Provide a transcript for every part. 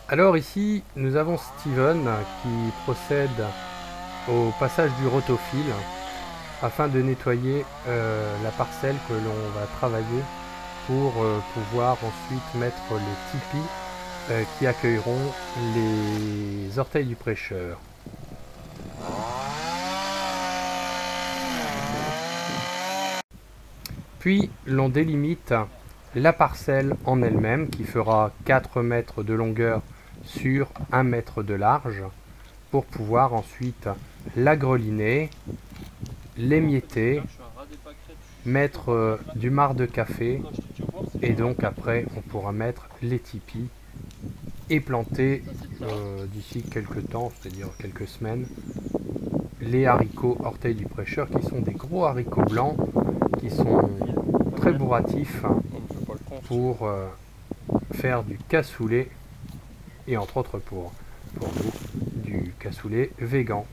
Alors ici, nous avons Steven qui procède au passage du rotofil afin de nettoyer la parcelle que l'on va travailler pour pouvoir ensuite mettre les tipis qui accueilleront les orteils du prêcheur. Puis l'on délimite la parcelle en elle-même qui fera 4 mètres de longueur sur 1 mètre de large pour pouvoir ensuite la greliner, l'émietter, mettre du marc de café et donc après on pourra mettre les tipis et planter d'ici quelques temps, c'est-à-dire quelques semaines, les haricots orteils du prêcheur qui sont des gros haricots blancs qui sont très bourratifs pour faire du cassoulet et entre autres pour nous du cassoulet végan.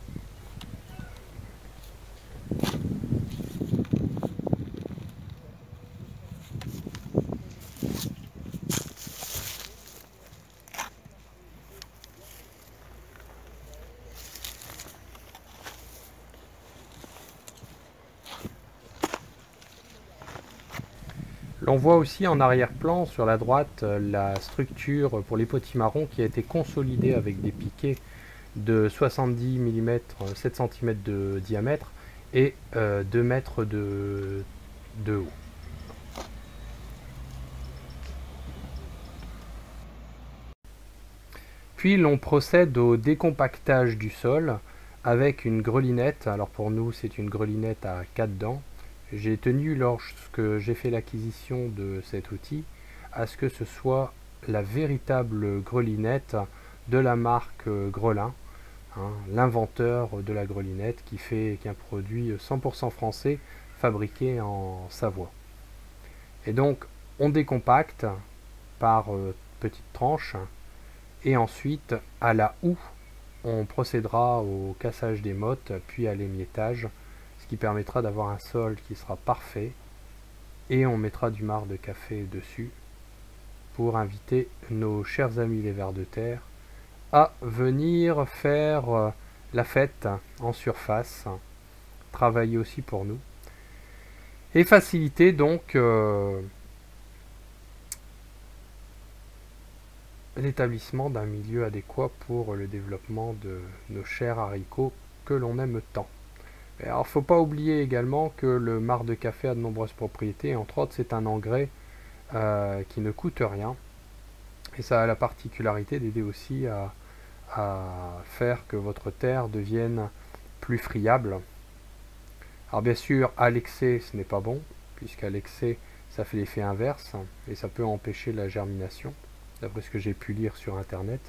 L'on voit aussi en arrière-plan sur la droite la structure pour les potimarrons qui a été consolidée avec des piquets de 70 mm, 7 cm de diamètre et 2 mètres de haut. Puis l'on procède au décompactage du sol avec une grelinette. Alors pour nous c'est une grelinette à 4 dents. J'ai tenu lorsque j'ai fait l'acquisition de cet outil à ce que ce soit la véritable grelinette de la marque Grelin, hein, l'inventeur de la grelinette qui est un produit 100% français fabriqué en Savoie. Et donc on décompacte par petites tranches et ensuite à la houe on procédera au cassage des mottes puis à l'émiettage, ce qui permettra d'avoir un sol qui sera parfait et on mettra du marc de café dessus pour inviter nos chers amis les vers de terre à venir faire la fête en surface, travailler aussi pour nous et faciliter donc l'établissement d'un milieu adéquat pour le développement de nos chers haricots que l'on aime tant. Alors, il ne faut pas oublier également que le marc de café a de nombreuses propriétés. Entre autres, c'est un engrais qui ne coûte rien. Et ça a la particularité d'aider aussi à faire que votre terre devienne plus friable. Alors bien sûr, à l'excès, ce n'est pas bon, puisqu'à l'excès, ça fait l'effet inverse, et ça peut empêcher la germination, d'après ce que j'ai pu lire sur Internet.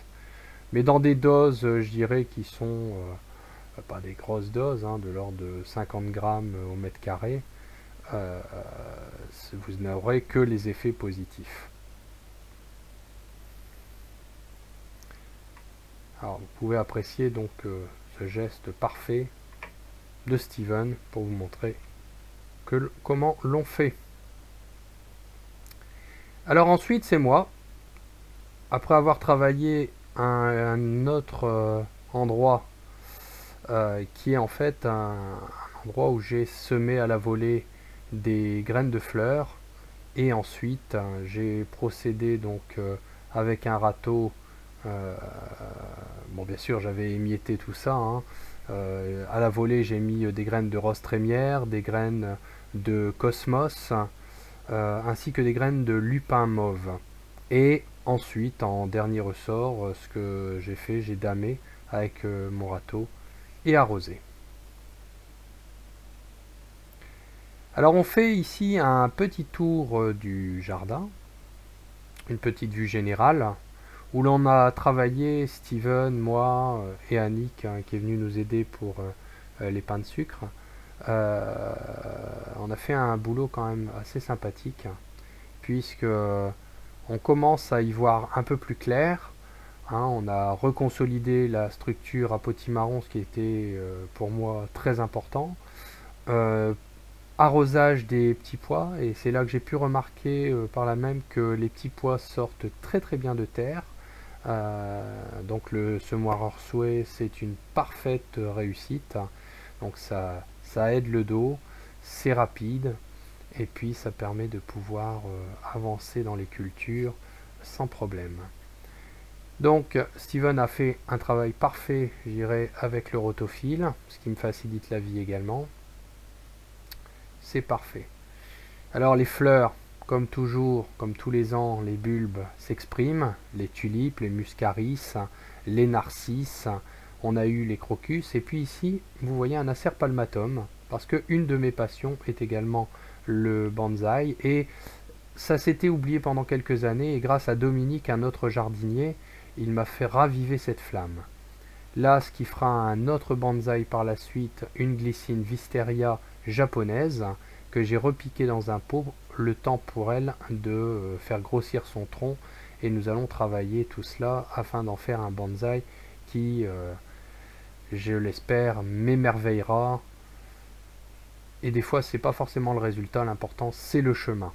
Mais dans des doses, je dirais, qui sont pas des grosses doses, hein, de l'ordre de 50 grammes au mètre carré, vous n'aurez que les effets positifs. Alors vous pouvez apprécier donc ce geste parfait de Steven pour vous montrer comment l'on fait. Alors ensuite c'est moi, après avoir travaillé un autre endroit qui est en fait un endroit où j'ai semé à la volée des graines de fleurs et ensuite j'ai procédé donc avec un râteau, bon bien sûr j'avais émietté tout ça, hein, à la volée j'ai mis des graines de rose trémière, des graines de cosmos ainsi que des graines de lupin mauve et ensuite en dernier ressort ce que j'ai fait, j'ai damé avec mon râteau et arrosé. Alors on fait ici un petit tour du jardin, une petite vue générale, où l'on a travaillé, Steven, moi et Annick, hein, qui est venu nous aider pour les pains de sucre. On a fait un boulot quand même assez sympathique, puisque on commence à y voir un peu plus clair. Hein, on a reconsolidé la structure à potimarron, ce qui était pour moi très important. Arrosage des petits pois, et c'est là que j'ai pu remarquer par là même que les petits pois sortent très très bien de terre. Donc le semoir Horseway, c'est une parfaite réussite. Donc ça aide le dos, c'est rapide, et puis ça permet de pouvoir avancer dans les cultures sans problème. Donc Steven a fait un travail parfait, je dirais, avec le rotophile, ce qui me facilite la vie également. C'est parfait. Alors les fleurs, comme toujours, comme tous les ans, les bulbes s'expriment, les tulipes, les muscaris, les narcisses, on a eu les crocus, et puis ici, vous voyez un acer palmatum, parce que une de mes passions est également le bonsaï, et ça s'était oublié pendant quelques années, et grâce à Dominique, un autre jardinier, il m'a fait raviver cette flamme. Là, ce qui fera un autre bonsaï par la suite, une glycine wisteria japonaise, que j'ai repiqué dans un pot, le temps pour elle de faire grossir son tronc, et nous allons travailler tout cela afin d'en faire un bonsaï qui, je l'espère, m'émerveillera. Et des fois, c'est pas forcément le résultat, l'important c'est le chemin.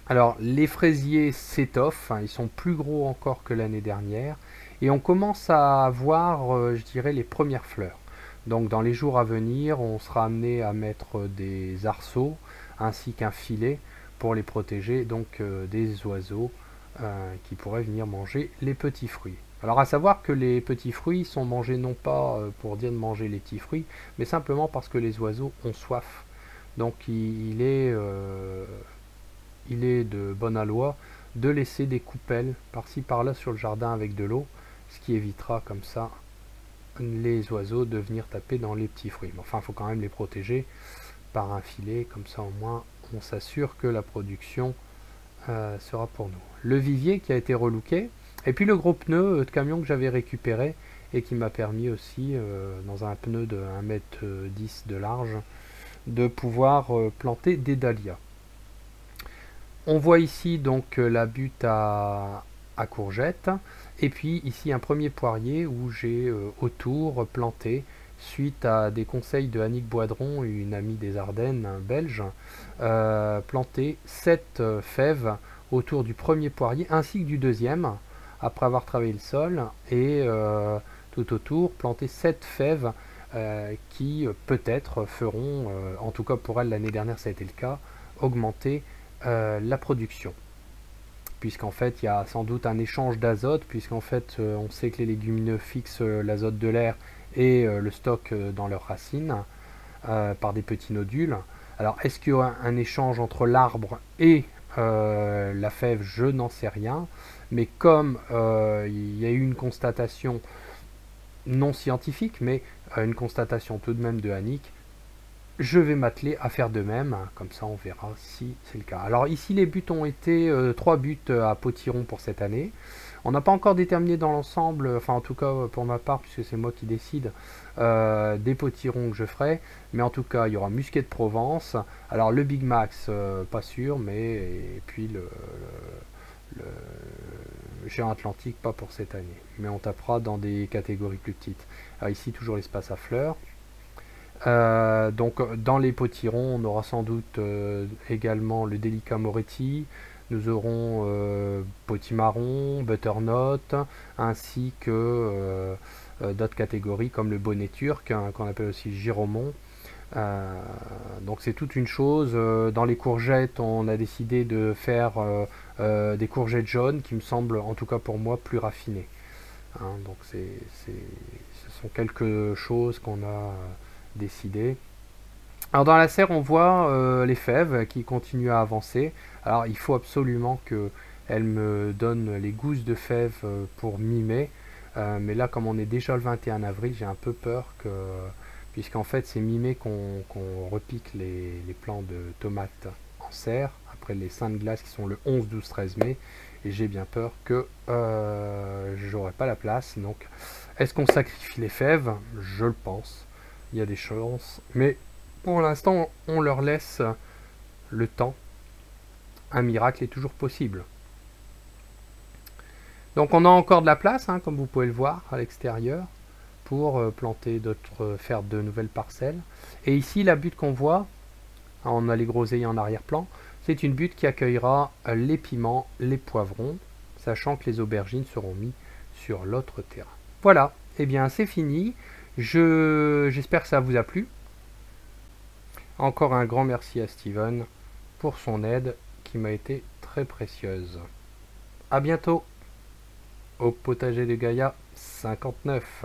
Alors, les fraisiers s'étoffent, ils sont plus gros encore que l'année dernière, et on commence à voir, je dirais, les premières fleurs. Donc dans les jours à venir, on sera amené à mettre des arceaux ainsi qu'un filet pour les protéger donc des oiseaux qui pourraient venir manger les petits fruits. Alors à savoir que les petits fruits sont mangés non pas pour dire de manger les petits fruits, mais simplement parce que les oiseaux ont soif. Donc il est de bonne aloi de laisser des coupelles par-ci par-là sur le jardin avec de l'eau, ce qui évitera comme ça les oiseaux de venir taper dans les petits fruits. Mais enfin, il faut quand même les protéger par un filet, comme ça au moins on s'assure que la production sera pour nous. Le vivier qui a été relooké, et puis le gros pneu de camion que j'avais récupéré et qui m'a permis aussi, dans un pneu de 1,10 m de large, de pouvoir planter des dahlias. On voit ici donc la butte à courgettes, et puis ici un premier poirier où j'ai autour planté, suite à des conseils de Annick Boidron, une amie des Ardennes, belge, planté 7 fèves autour du premier poirier ainsi que du deuxième, après avoir travaillé le sol, et tout autour planté 7 fèves qui peut-être feront, en tout cas pour elle l'année dernière ça a été le cas, augmenter la production, puisqu'en fait il y a sans doute un échange d'azote, puisqu'en fait on sait que les légumineux fixent l'azote de l'air et le stockent dans leurs racines par des petits nodules. Alors est-ce qu'il y aura un échange entre l'arbre et la fève? Je n'en sais rien, mais comme il y a eu une constatation non scientifique, mais une constatation tout de même de Annick, je vais m'atteler à faire de même, comme ça on verra si c'est le cas. Alors ici les buts ont été 3 buts à potiron pour cette année. On n'a pas encore déterminé dans l'ensemble, enfin en tout cas pour ma part, puisque c'est moi qui décide, des potirons que je ferai. Mais en tout cas il y aura musquet de Provence. Alors le Big Max, pas sûr, mais et puis le géant atlantique, pas pour cette année. Mais on tapera dans des catégories plus petites. Alors ici toujours l'espace à fleurs. Donc dans les potirons on aura sans doute également le Delica Moretti, nous aurons potimarron, butternut, ainsi que d'autres catégories comme le bonnet turc, hein, qu'on appelle aussi giromon. Donc c'est toute une chose. Dans les courgettes on a décidé de faire des courgettes jaunes qui me semblent, en tout cas pour moi, plus raffinées, hein. Donc ce sont quelques choses qu'on a décidé. Alors dans la serre on voit les fèves qui continuent à avancer. Alors il faut absolument qu'elles me donnent les gousses de fèves pour mi-mai, mais là comme on est déjà le 21 avril, j'ai un peu peur que, puisqu'en fait c'est mi-mai qu'on repique les plants de tomates en serre, après les seins de glace qui sont le 11, 12, 13 mai, et j'ai bien peur que j'aurai pas la place. Donc est-ce qu'on sacrifie les fèves? Je le pense. Il y a des chances, mais pour l'instant on leur laisse le temps. Un miracle est toujours possible. Donc on a encore de la place, hein, comme vous pouvez le voir à l'extérieur, pour planter d'autres, faire de nouvelles parcelles. Et ici la butte qu'on voit, on a les groseilles en arrière-plan, c'est une butte qui accueillera les piments, les poivrons. sachant que les aubergines seront mises sur l'autre terrain. Voilà, et bien c'est fini. J'espère que ça vous a plu. Encore un grand merci à Steven pour son aide qui m'a été très précieuse. A bientôt au potager de Gaïa 59.